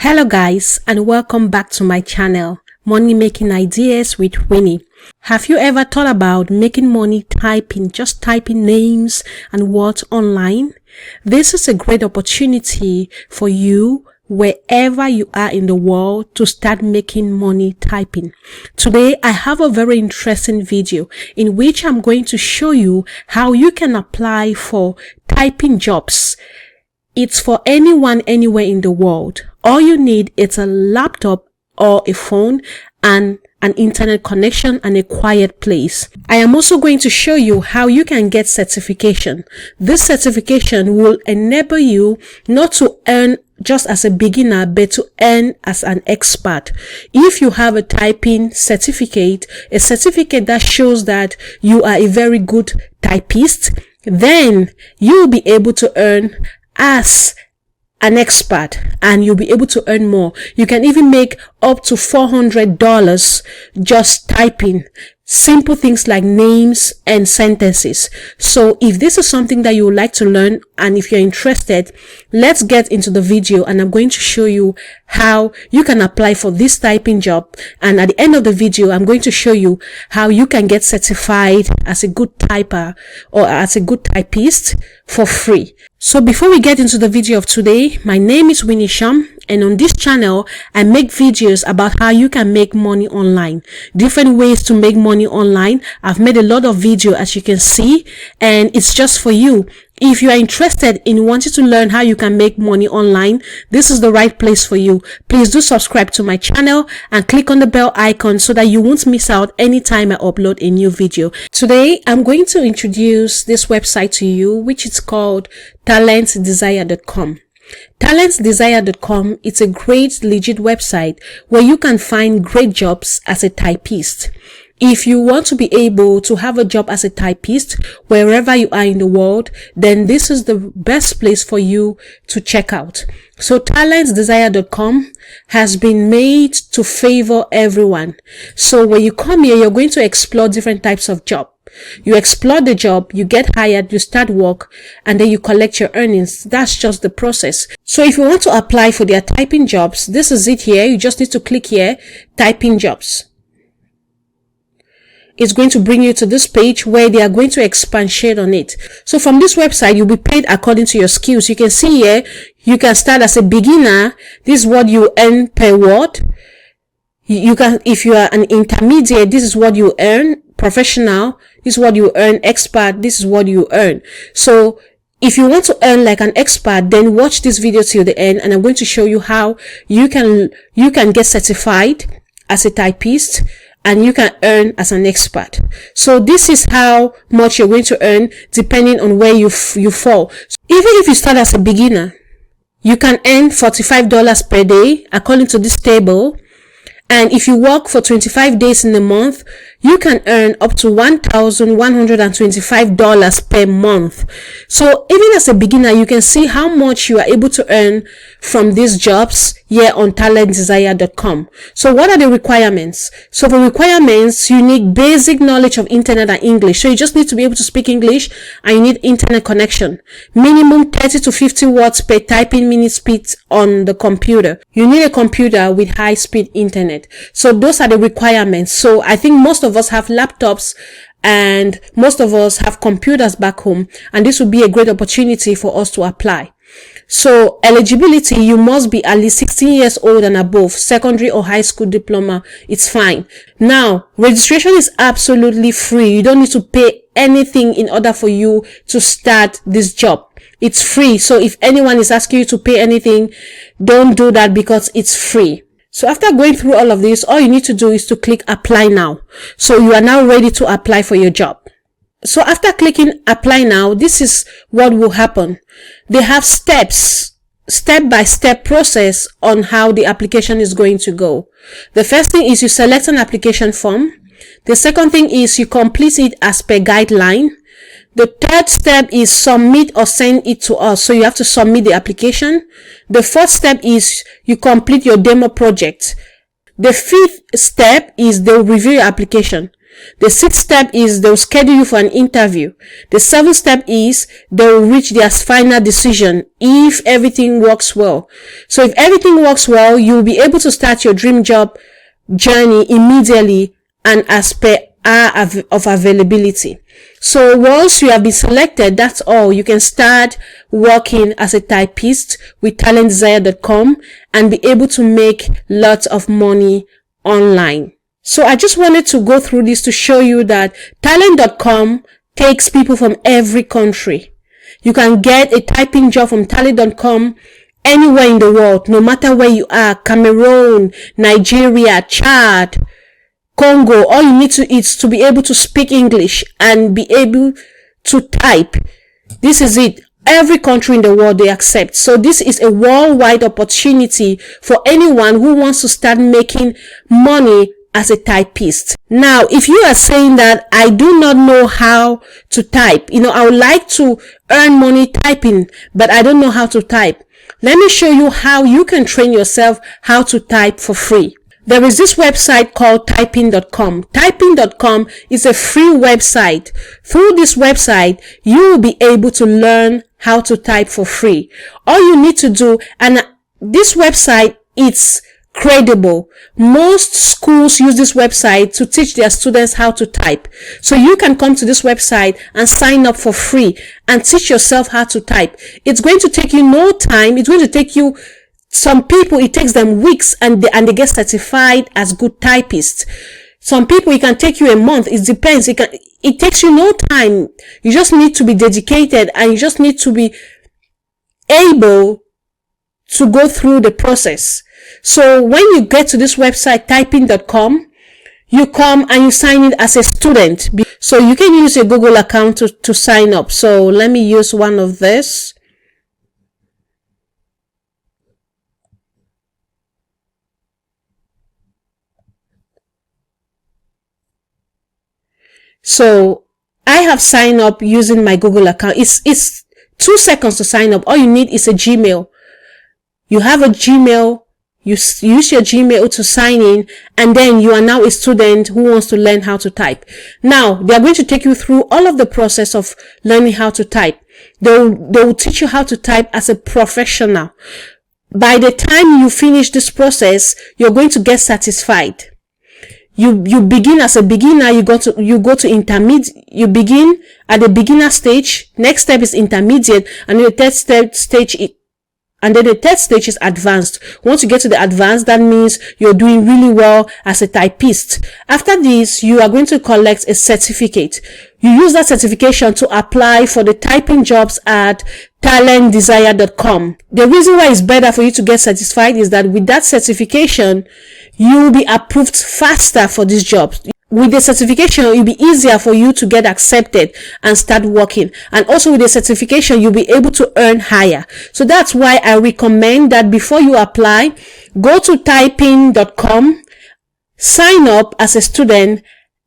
Hello guys, and welcome back to my channel, Money Making Ideas with Winnie. Have you ever thought about making money just typing names and words online? This is a great opportunity for you wherever you are in the world to start making money typing. Today I have a very interesting video in which I'm going to show you how you can apply for typing jobs. It's for anyone anywhere in the world. All you need is a laptop or a phone and an internet connection and a quiet place. I am also going to show you how you can get certification. This certification will enable you not to earn just as a beginner, but to earn as an expert. If you have a typing certificate, a certificate that shows that you are a very good typist, then you will be able to earn as an expert and you'll be able to earn more. You can even make up to $400 just typing simple things like names and sentences. So if this is something that you would like to learn and if you're interested, let's get into the video and I'm going to show you how you can apply for this typing job. And at the end of the video, I'm going to show you how you can get certified as a good typer or as a good typist for free. So before we get into the video of today, my name is Winnie Sham, and on this channel, I make videos about how you can make money online. Different ways to make money online. I've made a lot of videos as you can see, and it's just for you. If you are interested in wanting to learn how you can make money online, this is the right place for you. Please do subscribe to my channel and click on the bell icon so that you won't miss out anytime I upload a new video. Today, I'm going to introduce this website to you, which is called Talentsdesirecom. Talentsdesirecom is a great legit website where you can find great jobs as a typist. If you want to be able to have a job as a typist wherever you are in the world, then this is the best place for you to check out. So Talentsdesirecom has been made to favor everyone. So when you come here, you're going to explore different types of job. You explore the job, you get hired, you start work, and then you collect your earnings. That's just the process. So if you want to apply for their typing jobs, this is it here. You just need to click here, typing jobs. It's going to bring you to this page where they are going to expatiate on it. So from this website, you'll be paid according to your skills. You can see here, you can start as a beginner. This is what you earn per word. You can, if you are an intermediate, this is what you earn. Professional, this is what you earn. Expert, this is what you earn. So if you want to earn like an expert, then watch this video till the end, and I'm going to show you how you can get certified as a typist and you can earn as an expert. So this is how much you're going to earn depending on where you fall. So even if you start as a beginner, you can earn $45 per day according to this table. And if you work for 25 days in a month, you can earn up to $1,125 per month. So even as a beginner, you can see how much you are able to earn from these jobs here on talentsdesire.com. So what are the requirements? So for requirements, you need basic knowledge of internet and English. So you just need to be able to speak English and you need internet connection. Minimum 30 to 50 words per typing minute speed on the computer. You need a computer with high speed internet. So those are the requirements. So I think most of us have laptops and most of us have computers back home, and this would be a great opportunity for us to apply. So eligibility, you must be at least 16 years old and above, secondary or high school diploma, it's fine. Now, registration is absolutely free. You don't need to pay anything in order for you to start this job. It's free. So if anyone is asking you to pay anything, don't do that because it's free. So after going through all of this, all you need to do is to click apply now. So you are now ready to apply for your job. So after clicking apply now, this is what will happen. They have step-by-step process on how the application is going to go. The first thing is you select an application form. The second thing is you complete it as per guideline. The third step is submit or send it to us. So you have to submit the application. The fourth step is you complete your demo project. The fifth step is they'll review your application. The 6th step is they'll schedule you for an interview. The 7th step is they'll reach their final decision if everything works well. So if everything works well, you'll be able to start your dream job journey immediately and as per hour of availability. So once you have been selected, that's all. You can start working as a typist with Talentsdesirecom and be able to make lots of money online. So I just wanted to go through this to show you that Talent.com takes people from every country. You can get a typing job from Talent.com anywhere in the world, no matter where you are, Cameroon, Nigeria, Chad, Congo. All you need to is to be able to speak English and be able to type. This is it. Every country in the world they accept. So this is a worldwide opportunity for anyone who wants to start making money as a typist. Now, if you are saying that I do not know how to type, I would like to earn money typing, but I don't know how to type. Let me show you how you can train yourself how to type for free. There is this website called typing.com. Typing.com is a free website. Through this website, you will be able to learn how to type for free. All you need to do, and this website, it's credible. Most schools use this website to teach their students how to type. So you can come to this website and sign up for free and teach yourself how to type. It's going to take you no time. It's going to take you, some people, it takes them weeks and they get certified as good typists. Some people, it can take you a month. It depends. It takes you no time. You just need to be dedicated and you just need to be able to go through the process. So when you get to this website, typing.com, you come and you sign in as a student. So you can use a Google account to sign up. So let me use one of this. So I have signed up using my Google account. It's 2 seconds to sign up. All you need is a Gmail. You have a Gmail. You use your Gmail to sign in, and then you are now a student who wants to learn how to type. Now, they are going to take you through all of the process of learning how to type. They will teach you how to type as a professional. By the time you finish this process, you're going to get satisfied. You begin as a beginner, you go to intermediate, you begin at the beginner stage. Next step is intermediate, and the third stage is advanced. Once you get to the advanced, that means you're doing really well as a typist. After this, you are going to collect a certificate. You use that certification to apply for the typing jobs at Talentsdesirecom. The reason why it's better for you to get certified is that with that certification, you will be approved faster for these jobs. With the certification, it will be easier for you to get accepted and start working. And also with the certification, you'll be able to earn higher. So that's why I recommend that before you apply, go to typing.com, sign up as a student,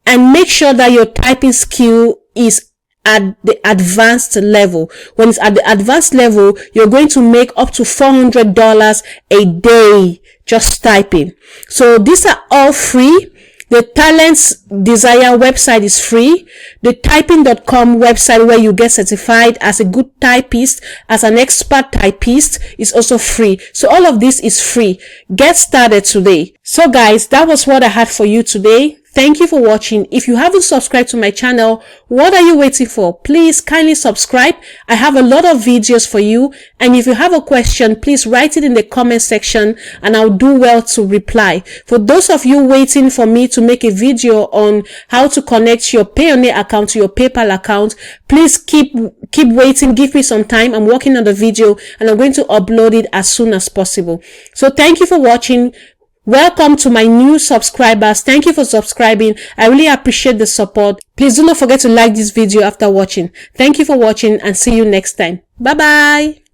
and make sure that your typing skill is at the advanced level. When it's at the advanced level, you're going to make up to $400 a day just typing. So these are all free. The Talents Desire website is free. The typing.com website where you get certified as a good typist, as an expert typist, is also free. So all of this is free. Get started today. So guys, that was what I had for you today. Thank you for watching. If you haven't subscribed to my channel, what are you waiting for? Please kindly subscribe. I have a lot of videos for you. And if you have a question, please write it in the comment section and I'll do well to reply. For those of you waiting for me to make a video on how to connect your Payoneer account to your PayPal account, please keep waiting. Give me some time. I'm working on the video and I'm going to upload it as soon as possible. So thank you for watching. Welcome to my new subscribers. Thank you for subscribing. I really appreciate the support. Please do not forget to like this video after watching. Thank you for watching and see you next time. Bye bye.